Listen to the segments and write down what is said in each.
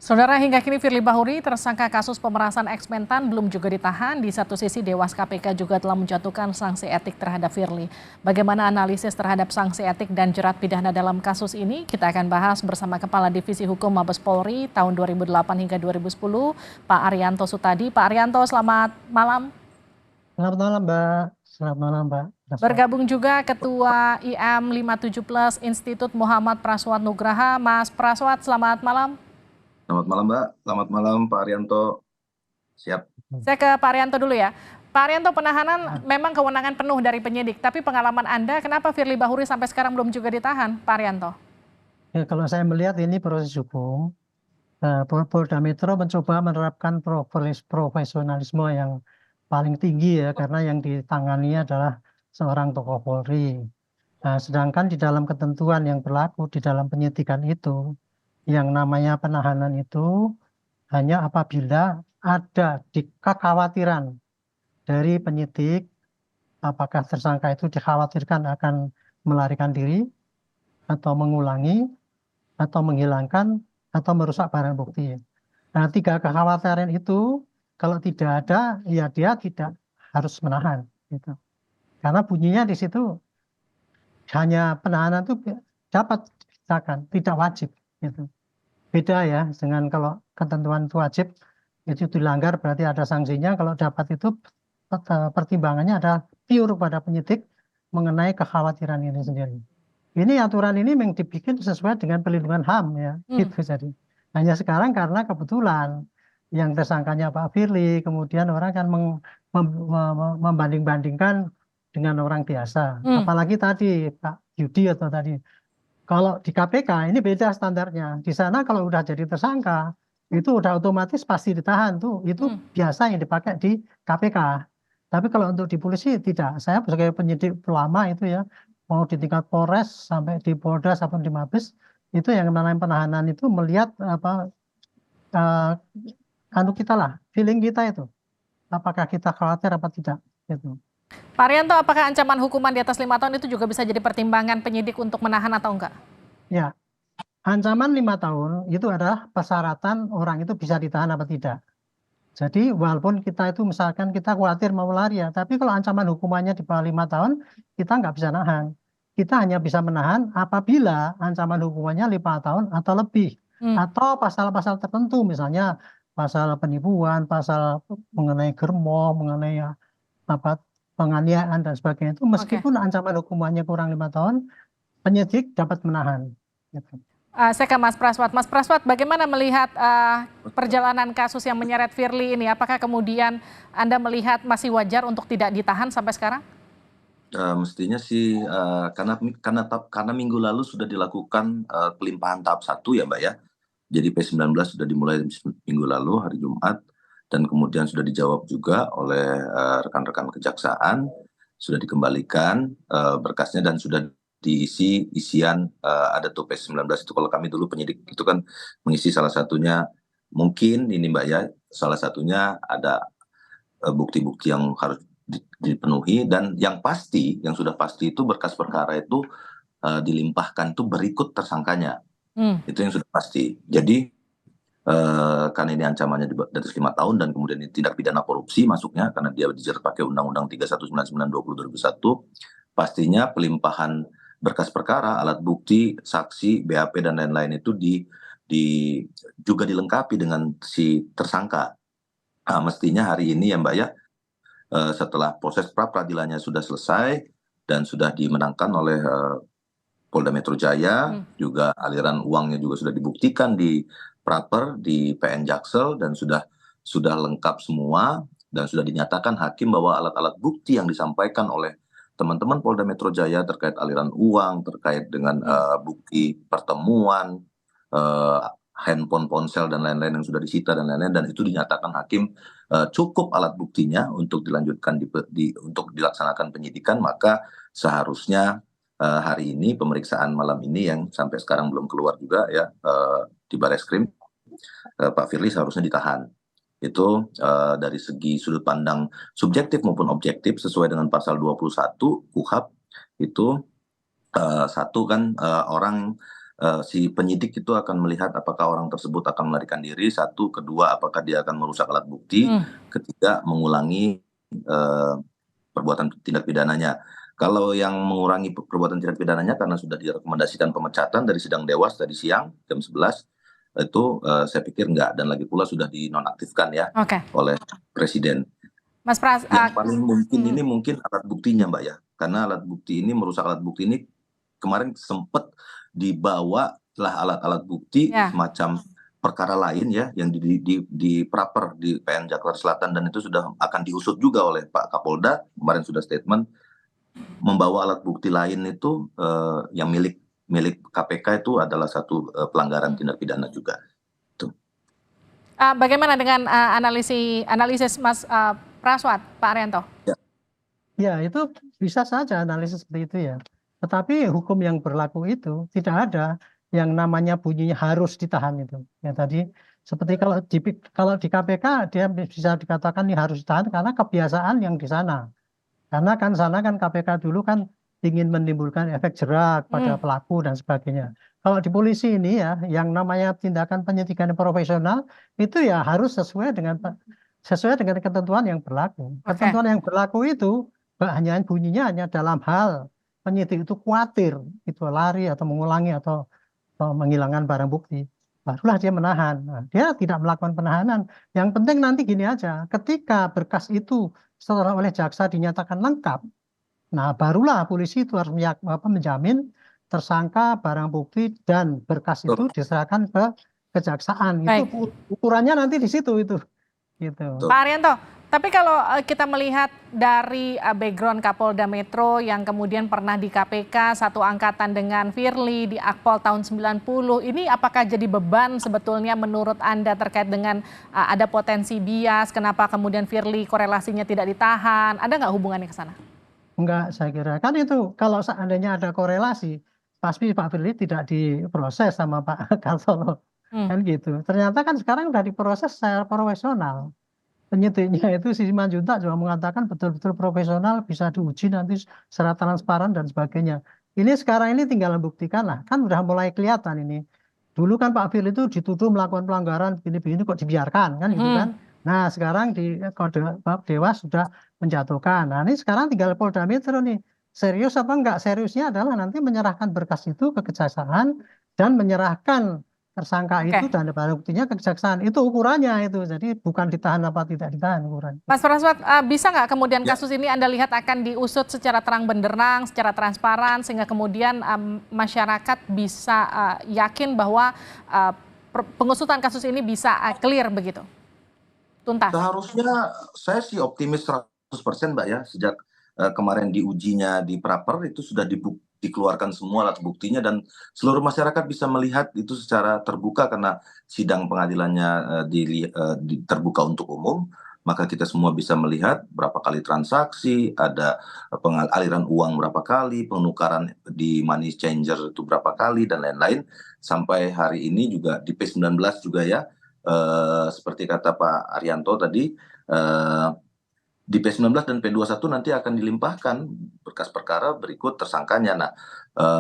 Saudara, hingga kini Firly Bahuri, tersangka kasus pemerasan eksmentan, belum juga ditahan. Di satu sisi, Dewas KPK juga telah menjatuhkan sanksi etik terhadap Firly. Bagaimana analisis terhadap sanksi etik dan jerat pidana dalam kasus ini? Kita akan bahas bersama Kepala Divisi Hukum Mabes Polri tahun 2008 hingga 2010, Pak Arianto Sutadi. Pak Arianto, selamat malam. Selamat malam, Mbak. Selamat malam, Mbak. Bergabung juga Ketua IM 57 Plus Institut Muhammad Praswat Nugraha. Mas Praswat, selamat malam. Selamat malam, Mbak. Selamat malam, Pak Arianto. Siap. Saya ke Pak Arianto dulu ya. Pak Arianto, penahanan memang kewenangan penuh dari penyidik, tapi pengalaman Anda, kenapa Firly Bahuri sampai sekarang belum juga ditahan, Pak Arianto? Ya, kalau saya melihat ini proses hukum, Polda Metro mencoba menerapkan profesionalisme yang paling tinggi ya, karena yang ditangani adalah seorang tokoh Polri. Nah, sedangkan di dalam ketentuan yang berlaku di dalam penyidikan itu, yang namanya penahanan itu hanya apabila ada kekhawatiran dari penyidik, apakah tersangka itu dikhawatirkan akan melarikan diri, atau mengulangi, atau menghilangkan, atau merusak barang bukti. Nah, 3 kekhawatiran itu kalau tidak ada, ya dia tidak harus menahan. Gitu. Karena bunyinya di situ hanya penahanan itu dapat dipisahkan, tidak wajib. Gitu. Beda ya dengan kalau ketentuan itu wajib, itu dilanggar berarti ada sanksinya. Kalau dapat itu pertimbangannya ada pure pada penyidik mengenai kekhawatiran ini sendiri. Ini aturan ini memang dibikin sesuai dengan perlindungan HAM ya, gitu. Jadi hanya sekarang karena kebetulan yang tersangkanya Pak Firly, kemudian orang kan membanding-bandingkan dengan orang biasa. Apalagi tadi Pak Yudi atau tadi. Kalau di KPK ini beda standarnya. Di sana kalau udah jadi tersangka, itu udah otomatis pasti ditahan tuh. Itu biasa yang dipakai di KPK. Tapi kalau untuk di polisi tidak. Saya sebagai penyidik lama itu ya, mau di tingkat Polres sampai di Polda sampai di Mabes, itu yang namanya penahanan itu melihat apa kita lah, feeling kita itu. Apakah kita khawatir apa tidak gitu. Pak Arianto, apakah ancaman hukuman di atas 5 tahun itu juga bisa jadi pertimbangan penyidik untuk menahan atau enggak? Ya, ancaman 5 tahun itu adalah persyaratan orang itu bisa ditahan apa tidak. Jadi walaupun kita itu misalkan kita khawatir mau lari ya, tapi kalau ancaman hukumannya di bawah 5 tahun, kita nggak bisa nahan. Kita hanya bisa menahan apabila ancaman hukumannya 5 tahun atau lebih. Atau pasal-pasal tertentu, misalnya pasal penipuan, pasal mengenai germo, mengenai apa penganiayaan dan sebagainya itu meskipun ancaman hukumannya kurang 5 tahun, penyidik dapat menahan. Gitu. Saya ke Mas Praswat. Mas Praswat, bagaimana melihat perjalanan kasus yang menyeret Firly ini? Apakah kemudian Anda melihat masih wajar untuk tidak ditahan sampai sekarang? Mestinya sih karena minggu lalu sudah dilakukan pelimpahan tahap 1 ya, Mbak ya. Jadi P19 sudah dimulai minggu lalu hari Jumat. Dan kemudian sudah dijawab juga oleh rekan-rekan kejaksaan, sudah dikembalikan berkasnya dan sudah diisi isian ada tuh P19 itu. Kalau kami dulu penyidik itu kan mengisi salah satunya mungkin ini Mbak ya, salah satunya ada bukti-bukti yang harus dipenuhi dan yang sudah pasti itu berkas perkara itu dilimpahkan itu berikut tersangkanya. Itu yang sudah pasti. Jadi karena ini ancamannya di atas 5 tahun dan kemudian ini tindak pidana korupsi masuknya karena dia dijerat pakai Undang-Undang 3199/2021, pastinya pelimpahan berkas perkara, alat bukti, saksi, BAP dan lain-lain itu juga dilengkapi dengan si tersangka. Nah, mestinya hari ini ya Mbak ya, setelah proses pra peradilannya sudah selesai dan sudah dimenangkan oleh Polda Metro Jaya, juga aliran uangnya juga sudah dibuktikan di Praper, di PN Jaksel dan sudah lengkap semua dan sudah dinyatakan hakim bahwa alat-alat bukti yang disampaikan oleh teman-teman Polda Metro Jaya terkait aliran uang, terkait dengan bukti pertemuan, handphone, ponsel dan lain-lain yang sudah disita dan lain-lain, dan itu dinyatakan hakim cukup alat buktinya untuk dilanjutkan untuk dilaksanakan penyidikan. Maka seharusnya hari ini pemeriksaan malam ini yang sampai sekarang belum keluar juga ya di Barreskrim, Pak Firly seharusnya ditahan. Itu dari segi sudut pandang subjektif maupun objektif sesuai dengan pasal 21 KUHP itu satu kan orang si penyidik itu akan melihat apakah orang tersebut akan melarikan diri, satu, kedua apakah dia akan merusak alat bukti, ketiga mengulangi perbuatan tindak pidananya. Kalau yang mengurangi perbuatan tindak pidananya karena sudah direkomendasikan pemecatan dari sidang Dewas tadi siang jam 11, itu saya pikir enggak, dan lagi pula sudah dinonaktifkan ya oleh Presiden. Mas Pras, Yang paling mungkin ini mungkin alat buktinya Mbak ya, karena alat bukti ini, merusak alat bukti ini kemarin sempat dibawa lah alat-alat bukti semacam perkara lain ya yang di praper di PN Jakarta Selatan, dan itu sudah akan diusut juga oleh Pak Kapolda, kemarin sudah statement membawa alat bukti lain itu yang milik KPK itu adalah satu pelanggaran tindak pidana juga. Tuh. Bagaimana dengan analisis Mas Praswat, Pak Arianto? Ya, itu bisa saja analisis seperti itu ya. Tetapi hukum yang berlaku itu tidak ada yang namanya bunyinya harus ditahan itu. Ya tadi seperti kalau di KPK dia bisa dikatakan ini harus ditahan karena kebiasaan yang di sana. Karena kan sana kan KPK dulu kan ingin menimbulkan efek jerak pada pelaku dan sebagainya. Kalau di polisi ini ya, yang namanya tindakan penyidikan profesional itu ya harus sesuai dengan ketentuan yang berlaku. Ketentuan yang berlaku itu hanya bunyinya hanya dalam hal penyidik itu khawatir itu lari atau mengulangi atau menghilangkan barang bukti, barulah dia menahan. Nah, dia tidak melakukan penahanan. Yang penting nanti gini aja, ketika berkas itu setelah oleh jaksa dinyatakan lengkap, nah barulah polisi itu harus menjamin tersangka, barang bukti, dan berkas itu diserahkan ke kejaksaan. Itu ukurannya nanti di situ itu. Gitu. Pak Arianto, tapi kalau kita melihat dari background Kapolda Metro yang kemudian pernah di KPK, satu angkatan dengan Firly di Akpol tahun 90, ini apakah jadi beban sebetulnya menurut Anda terkait dengan ada potensi bias, kenapa kemudian Firly korelasinya tidak ditahan, ada nggak hubungannya ke sana? Enggak, saya kira. Kan itu kalau seandainya ada korelasi, pasti Pak Firly tidak diproses sama Pak Kartono. Kan gitu. Ternyata kan sekarang sudah diproses secara profesional. Penyidiknya itu si Simanjuntak juga mengatakan betul-betul profesional, bisa diuji nanti secara transparan dan sebagainya. Ini sekarang ini tinggal membuktikan lah, kan udah mulai kelihatan ini. Dulu kan Pak Firly itu dituduh melakukan pelanggaran begini-begini kok dibiarkan kan gitu kan. Nah sekarang di Dewas sudah menjatuhkan. Nah ini sekarang tinggal Polda Metro nih. Serius apa enggak? Seriusnya adalah nanti menyerahkan berkas itu ke kejaksaan dan menyerahkan tersangka itu dan barang buktinya ke kejaksaan. Itu ukurannya itu. Jadi bukan ditahan apa tidak ditahan ukuran. Mas Praswat, bisa nggak kemudian kasus ini Anda lihat akan diusut secara terang benderang, secara transparan, sehingga kemudian masyarakat bisa yakin bahwa pengusutan kasus ini bisa clear begitu? Tuntas. Seharusnya saya sih optimis 100% Mbak ya, sejak kemarin diujinya di praper itu sudah dikeluarkan semua alat buktinya dan seluruh masyarakat bisa melihat itu secara terbuka karena sidang pengadilannya terbuka untuk umum, maka kita semua bisa melihat berapa kali transaksi, ada aliran uang berapa kali, penukaran di money changer itu berapa kali dan lain-lain, sampai hari ini juga di P19 juga ya, seperti kata Pak Arianto tadi, di P19 dan P21 nanti akan dilimpahkan berkas perkara berikut tersangkanya. Nah,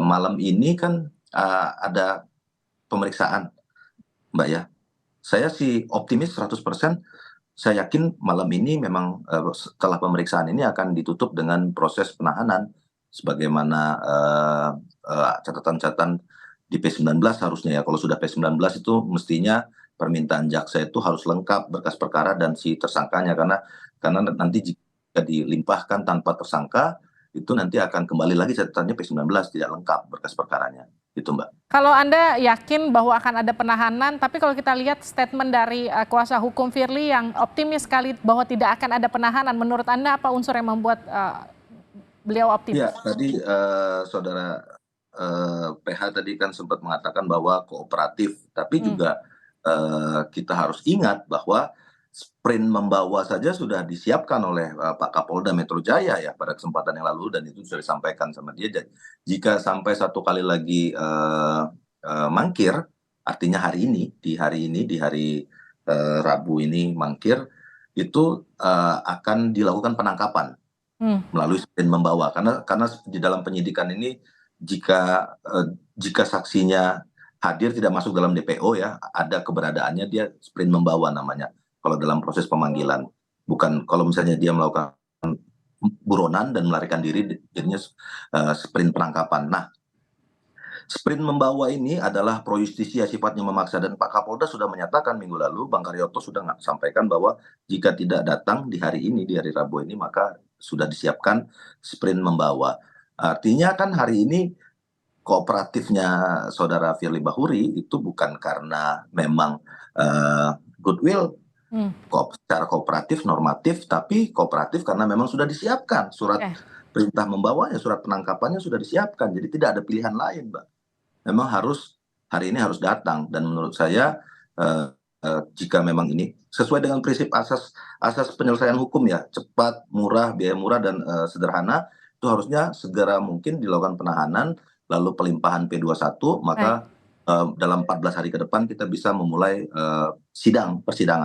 malam ini kan ada pemeriksaan, Mbak ya. Saya sih optimis 100%. Saya yakin malam ini memang setelah pemeriksaan ini akan ditutup dengan proses penahanan. Sebagaimana catatan-catatan di P19 harusnya ya. Kalau sudah P19 itu mestinya permintaan jaksa itu harus lengkap berkas perkara dan si tersangkanya, karena nanti jika dilimpahkan tanpa tersangka itu nanti akan kembali lagi catatannya P19 tidak lengkap berkas perkaranya. Itu Mbak. Kalau Anda yakin bahwa akan ada penahanan, tapi kalau kita lihat statement dari kuasa hukum Firly yang optimis sekali bahwa tidak akan ada penahanan, menurut Anda apa unsur yang membuat beliau optimis? Ya, tadi saudara PH tadi kan sempat mengatakan bahwa kooperatif, tapi juga kita harus ingat bahwa sprint membawa saja sudah disiapkan oleh Pak Kapolda Metro Jaya ya pada kesempatan yang lalu, dan itu sudah disampaikan sama dia. Jadi, jika sampai satu kali lagi mangkir, artinya hari ini di hari Rabu ini mangkir, itu akan dilakukan penangkapan melalui sprint membawa, karena di dalam penyidikan ini jika saksinya hadir, tidak masuk dalam DPO ya, ada keberadaannya, dia sprint membawa namanya kalau dalam proses pemanggilan. Bukan kalau misalnya dia melakukan buronan dan melarikan diri, jadinya sprint penangkapan. Nah, sprint membawa ini adalah pro justisia, sifatnya memaksa, dan Pak Kapolda sudah menyatakan minggu lalu, Bang Karyoto sudah sampaikan bahwa jika tidak datang di hari ini, di hari Rabu ini, maka sudah disiapkan sprint membawa. Artinya kan hari ini kooperatifnya saudara Firly Bahuri itu bukan karena memang goodwill, secara kooperatif, normatif, tapi kooperatif karena memang sudah disiapkan surat perintah membawanya, surat penangkapannya sudah disiapkan, jadi tidak ada pilihan lain, Mbak. Memang hari ini harus datang, dan menurut saya jika memang ini sesuai dengan prinsip asas penyelesaian hukum ya, cepat, murah, biaya murah, dan sederhana, itu harusnya segera mungkin dilakukan penahanan, lalu pelimpahan P21, maka dalam 14 hari ke depan kita bisa memulai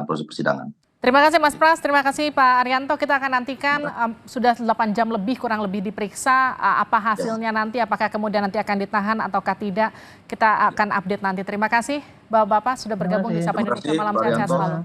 proses persidangan. Terima kasih Mas Pras, terima kasih Pak Arianto. Kita akan nantikan sudah 8 jam lebih kurang lebih diperiksa, apa hasilnya nanti, apakah kemudian nanti akan ditahan ataukah tidak. Kita akan update nanti. Terima kasih Bapak-bapak sudah bergabung di Sapa Indonesia Malam, sehat-sehat selalu.